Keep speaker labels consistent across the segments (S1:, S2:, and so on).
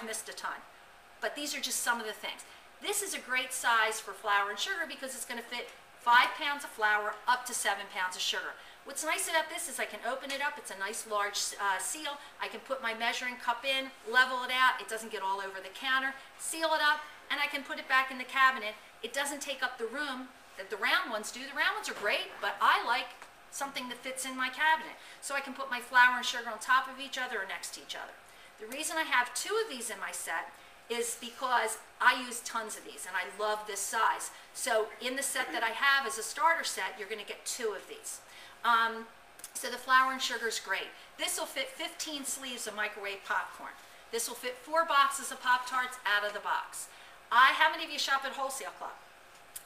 S1: I've missed a ton. But these are just some of the things. This is a great size for flour and sugar because it's going to fit 5 pounds of flour up to 7 pounds of sugar. What's nice about this is I can open it up. It's a nice large seal. I can put my measuring cup in, level it out. It doesn't get all over the counter. Seal it up, and I can put it back in the cabinet. It doesn't take up the room that the round ones do. The round ones are great, but I like something that fits in my cabinet. So I can put my flour and sugar on top of each other or next to each other. The reason I have 2 of these in my set is because I use tons of these, and I love this size. So in the set that I have as a starter set, you're going to get 2 of these. So the flour and sugar is great. This will fit 15 sleeves of microwave popcorn. This will fit 4 boxes of Pop-Tarts out of the box. How many of you shop at Wholesale Club?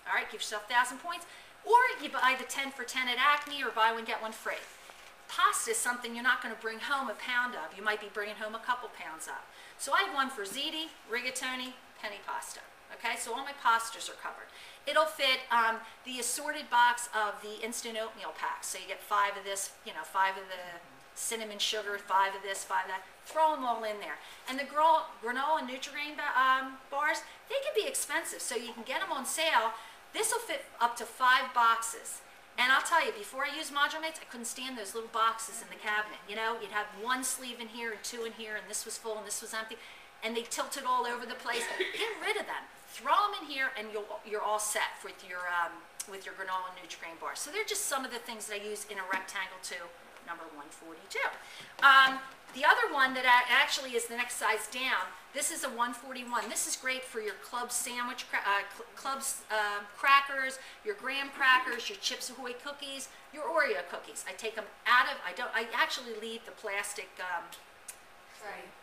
S1: All right, give yourself 1,000 points. Or you buy the 10 for 10 at Acme, or buy one, get one free. Pasta is something you're not going to bring home a pound of. You might be bringing home a couple pounds of. So I have one for ziti, rigatoni, penny pasta. Okay, so all my pastas are covered. It'll fit the assorted box of the instant oatmeal packs. So you get 5 of this, 5 of the cinnamon sugar, 5 of this, 5 of that. Throw them all in there. And the granola and Nutri-Grain bars, they can be expensive, so you can get them on sale. This will fit up to 5 boxes. And I'll tell you, before I used Modular Mates, I couldn't stand those little boxes in the cabinet. You know, you'd have 1 sleeve in here and 2 in here, and this was full and this was empty, and they tilted all over the place. Get rid of them. Throw them in here, and you're all set with your granola and Nutri-Grain bars. So they're just some of the things that I use in a rectangle too, number 142. The other one that actually is the next size down, this is a 141. This is great for your club sandwich, crackers, your graham crackers, your Chips Ahoy cookies, your Oreo cookies. I take them out of, I actually leave the plastic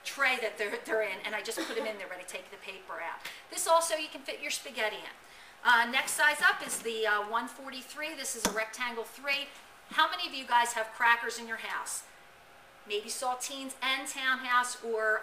S1: tray that they're in, and I just put them in there, but I take the paper out. This also you can fit your spaghetti in. Next size up is the 143. This is a rectangle 3. How many of you guys have crackers in your house? Maybe saltines and Townhouse or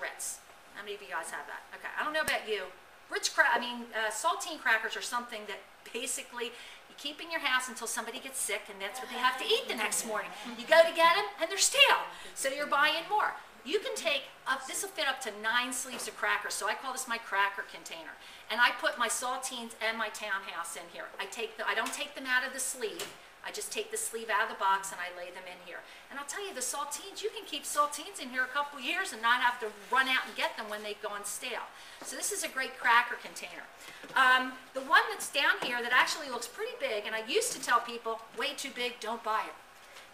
S1: Ritz. How many of you guys have that? Okay, I don't know about you. Saltine crackers are something that basically you keep in your house until somebody gets sick, and that's what they have to eat the next morning. You go to get them, and they're stale, so you're buying more. You can take up, this will fit up to 9 sleeves of crackers, so I call this my cracker container. And I put my saltines and my Townhouse in here. I don't take them out of the sleeve. I just take the sleeve out of the box and I lay them in here. And I'll tell you, the saltines, you can keep saltines in here a couple years and not have to run out and get them when they've gone stale. So this is a great cracker container. The one that's down here that actually looks pretty big, and I used to tell people, way too big, don't buy it.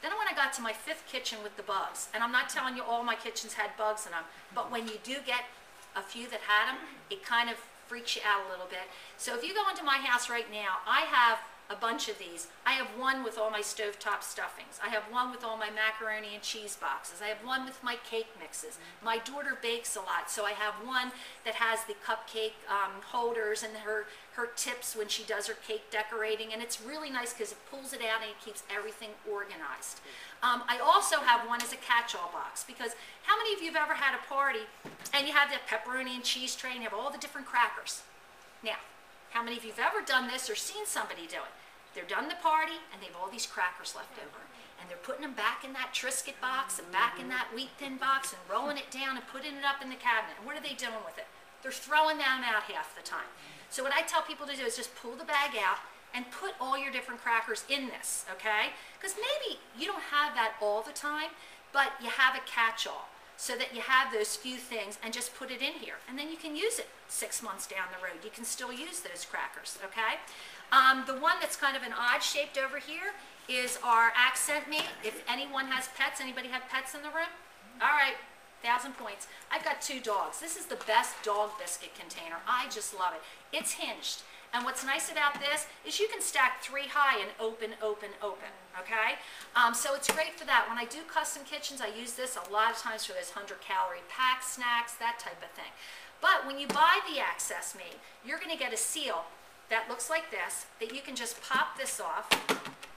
S1: Then when I got to my 5th kitchen with the bugs, and I'm not telling you all my kitchens had bugs in them, but when you do get a few that had them, it kind of freaks you out a little bit. So if you go into my house right now, I have a bunch of these. I have one with all my stovetop stuffings. I have one with all my macaroni and cheese boxes. I have one with my cake mixes. My daughter bakes a lot, so I have one that has the cupcake holders and her tips when she does her cake decorating, and it's really nice because it pulls it out and it keeps everything organized. I also have one as a catch-all box, because how many of you have ever had a party and you have the pepperoni and cheese tray and you have all the different crackers? Now, how many of you have ever done this or seen somebody do it? They're done the party and they have all these crackers left over, and they're putting them back in that Triscuit box and back in that wheat thin box and rolling it down and putting it up in the cabinet. And what are they doing with it? They're throwing them out half the time. So what I tell people to do is just pull the bag out and put all your different crackers in this, okay? Because maybe you don't have that all the time, but you have a catch-all, so that you have those few things, and just put it in here. And then you can use it 6 months down the road. You can still use those crackers, okay? The one that's kind of an odd shaped over here is our accent meat. If anyone has pets, anybody have pets in the room? All right, 1,000 points. I've got 2 dogs. This is the best dog biscuit container. I just love it. It's hinged. And what's nice about this is you can stack 3 high and open, open, open, okay? So it's great for that. When I do custom kitchens, I use this a lot of times for those 100-calorie pack snacks, that type of thing. But when you buy the access meat, you're gonna get a seal that looks like this, that you can just pop this off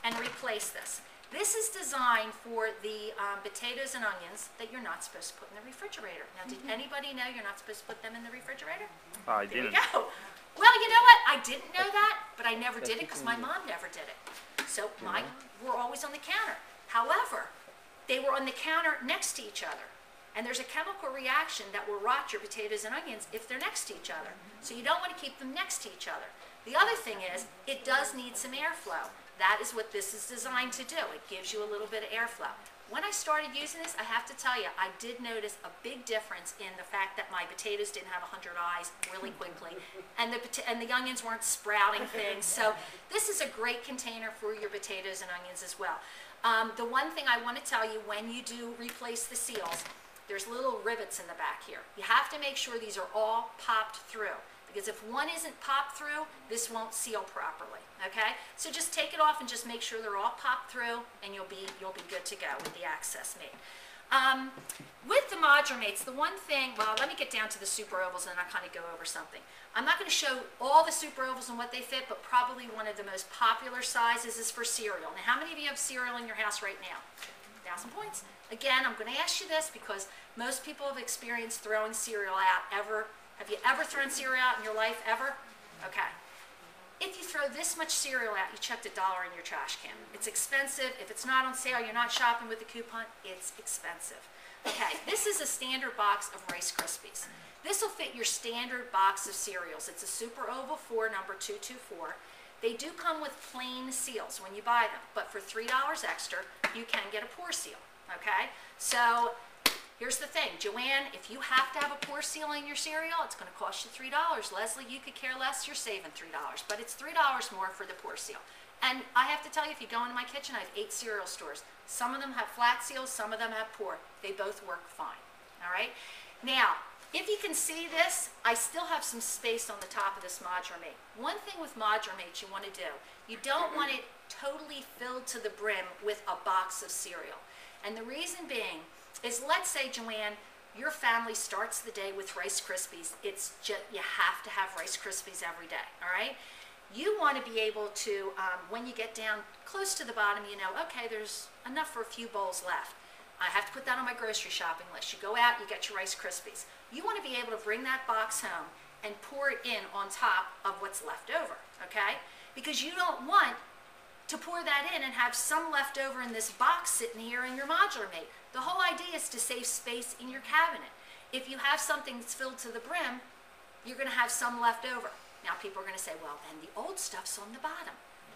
S1: and replace this. This is designed for the potatoes and onions that you're not supposed to put in the refrigerator. Now, did anybody know you're not supposed to put them in the refrigerator?
S2: I didn't.
S1: There you go. Well, you know what? I didn't know that, but I never did it because my mom never did it. So mine were always on the counter. However, they were on the counter next to each other. And there's a chemical reaction that will rot your potatoes and onions if they're next to each other. So you don't want to keep them next to each other. The other thing is, it does need some airflow. That is what this is designed to do. It gives you a little bit of airflow. When I started using this, I have to tell you, I did notice a big difference in the fact that my potatoes didn't have 100 eyes really quickly, and the onions weren't sprouting things. So this is a great container for your potatoes and onions as well. The one thing I want to tell you, when you do replace the seals, there's little rivets in the back here. You have to make sure these are all popped through, because if one isn't popped through, this won't seal properly, okay? So just take it off and just make sure they're all popped through, and you'll be good to go with the access made. With the Modular mates, the one thing, well, let me get down to the super ovals and then I'll kind of go over something. I'm not going to show all the super ovals and what they fit, but probably one of the most popular sizes is for cereal. Now, how many of you have cereal in your house right now? 1,000 points. Again, I'm going to ask you this because most people have experienced throwing cereal out ever. Have you ever thrown cereal out in your life, ever? Okay. If you throw this much cereal out, you chucked $1 in your trash can. It's expensive. If it's not on sale, you're not shopping with a coupon, it's expensive. Okay, this is a standard box of Rice Krispies. This will fit your standard box of cereals. It's a Super Oval 4, number 224. They do come with plain seals when you buy them, but for $3 extra, you can get a pour seal, okay? So here's the thing, Joanne, if you have to have a pour seal in your cereal, it's going to cost you $3. Leslie, you could care less, you're saving $3, but it's $3 more for the pour seal. And I have to tell you, if you go into my kitchen, I have 8 cereal stores. Some of them have flat seals, some of them have pour. They both work fine, all right? Now, if you can see this, I still have some space on the top of this Modular mate. One thing with Modular mates you want to do, you don't want it totally filled to the brim with a box of cereal. And the reason being is, let's say, Joanne, your family starts the day with Rice Krispies. It's just, you have to have Rice Krispies every day, all right? You want to be able to, when you get down close to the bottom, you know, okay, there's enough for a few bowls left. I have to put that on my grocery shopping list. You go out, you get your Rice Krispies. You want to be able to bring that box home and pour it in on top of what's left over, okay? Because you don't want to pour that in and have some left over in this box sitting here in your Modular mate. The whole idea is to save space in your cabinet. If you have something that's filled to the brim, you're going to have some left over. Now people are going to say, well, then the old stuff's on the bottom.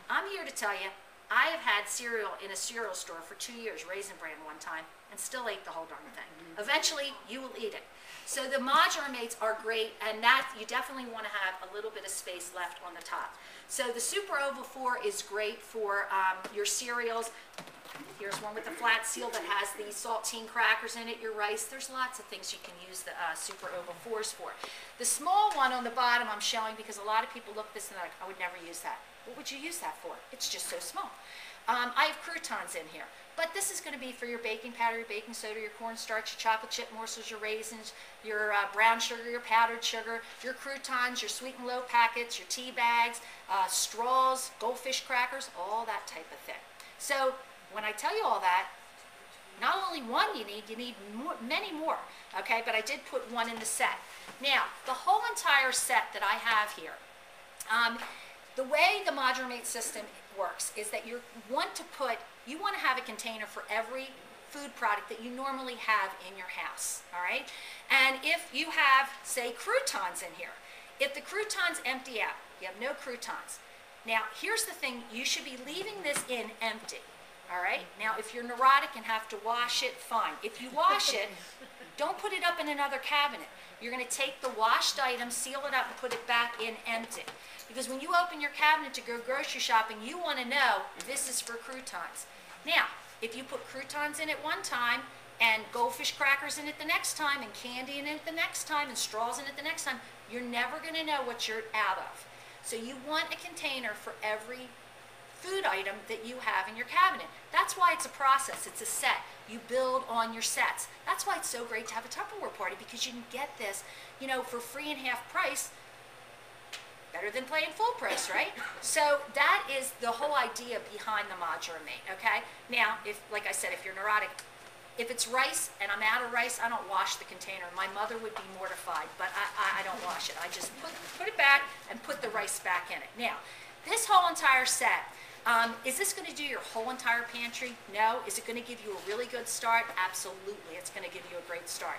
S1: I'm here to tell you, I have had cereal in a cereal store for 2 years, Raisin Bran one time, and still ate the whole darn thing. Eventually, you will eat it. So the Modular mates are great, and that you definitely want to have a little bit of space left on the top. So the Super Oval 4 is great for your cereals. Here's one with the flat seal that has the saltine crackers in it, your rice. There's lots of things you can use the Super Oval 4s for. The small one on the bottom I'm showing because a lot of people look at this and they're like, I would never use that. What would you use that for? It's just so small. I have croutons in here, but this is going to be for your baking powder, your baking soda, your cornstarch, your chocolate chip morsels, your raisins, your brown sugar, your powdered sugar, your croutons, your sweet and low packets, your tea bags, straws, goldfish crackers, all that type of thing. So when I tell you all that, not only one you need more, many more, okay? But I did put one in the set. Now, the whole entire set that I have here, the way the Modular mate system works is that you want to have a container for every food product that you normally have in your house, all right? And if you have, say, croutons in here, if the croutons empty out, you have no croutons. Now, here's the thing, you should be leaving this in empty. All right, now if you're neurotic and have to wash it, fine. If you wash it, don't put it up in another cabinet. You're going to take the washed item, seal it up, and put it back in empty. Because when you open your cabinet to go grocery shopping, you want to know this is for croutons. Now, if you put croutons in it one time, and goldfish crackers in it the next time, and candy in it the next time, and straws in it the next time, you're never going to know what you're out of. So you want a container for every food item that you have in your cabinet. That's why it's a process, it's a set. You build on your sets. That's why it's so great to have a Tupperware party, because you can get this, you know, for free and half price, better than paying full price, right? So that is the whole idea behind the Modular mate, okay? Now, if, like I said, if you're neurotic, if it's rice and I'm out of rice, I don't wash the container. My mother would be mortified, but I don't wash it. I just put it back and put the rice back in it. Now, this whole entire set, Is this going to do your whole entire pantry? No. Is it going to give you a really good start? Absolutely. It's going to give you a great start.